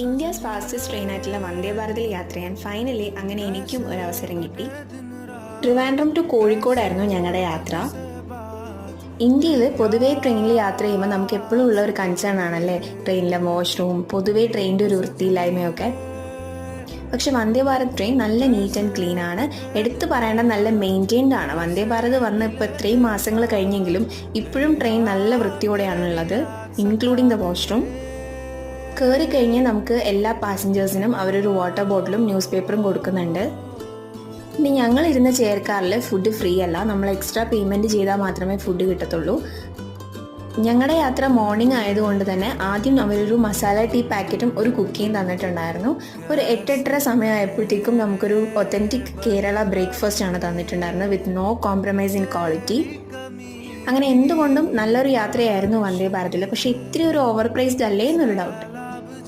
India's fastest train ആയിട്ടുള്ള വന്ദേ ഭാരതിൽ യാത്ര ചെയ്യാൻ ഫൈനലി അങ്ങനെ എനിക്കും ഒരു അവസരം കിട്ടി. ട്രിവാൻഡ്രം ടു കോഴിക്കോടായിരുന്നു ഞങ്ങളുടെ യാത്ര. ഇന്ത്യയിൽ പൊതുവേ ട്രെയിനിൽ യാത്ര ചെയ്യുമ്പോൾ നമുക്ക് എപ്പോഴും ഉള്ള ഒരു കൺസേൺ ആണല്ലേ ട്രെയിനിലെ വാഷ്റൂം, പൊതുവേ ട്രെയിനിൻ്റെ ഒരു വൃത്തിയില്ലായ്മയൊക്കെ. പക്ഷെ വന്ദേ ഭാരത് ട്രെയിൻ നല്ല നീറ്റ് ആൻഡ് ക്ലീൻ ആണ്. എടുത്തു പറയേണ്ട നല്ല മെയിൻറ്റെയിൻഡ് ആണ്. വന്ദേ ഭാരത് വന്ന് ഇപ്പോൾ ഇത്രയും മാസങ്ങൾ കഴിഞ്ഞെങ്കിലും ഇപ്പോഴും ട്രെയിൻ നല്ല വൃത്തിയോടെയാണുള്ളത്, ഇൻക്ലൂഡിങ് ദ വാഷ്റൂം. കയറി കഴിഞ്ഞ് നമുക്ക് എല്ലാ പാസഞ്ചേഴ്സിനും അവരൊരു വാട്ടർ ബോട്ടിലും ന്യൂസ് പേപ്പറും കൊടുക്കുന്നുണ്ട്. ഇനി ഞങ്ങളിരുന്ന ചെയർക്കാറിൽ ഫുഡ് ഫ്രീ അല്ല, നമ്മൾ എക്സ്ട്രാ പേയ്മെൻറ്റ് ചെയ്താൽ മാത്രമേ ഫുഡ് കിട്ടത്തുള്ളൂ. ഞങ്ങളുടെ യാത്ര മോർണിംഗ് ആയതുകൊണ്ട് തന്നെ ആദ്യം അവരൊരു മസാല ടീ പാക്കറ്റും ഒരു കുക്കിയും തന്നിട്ടുണ്ടായിരുന്നു. ഒരു 8-8:30 സമയമായപ്പോഴത്തേക്കും നമുക്കൊരു ഒത്തൻറ്റിക് കേരള ബ്രേക്ക്ഫാസ്റ്റ് ആണ് തന്നിട്ടുണ്ടായിരുന്നത്, with no compromise in quality. അങ്ങനെ എന്തുകൊണ്ടും നല്ലൊരു യാത്രയായിരുന്നു വന്ദേ ഭാരതിൽ. പക്ഷേ ഇത്തിരി ഒരു ഓവർ പ്രൈസ്ഡ് അല്ലേ എന്നൊരു ഡൗട്ട്.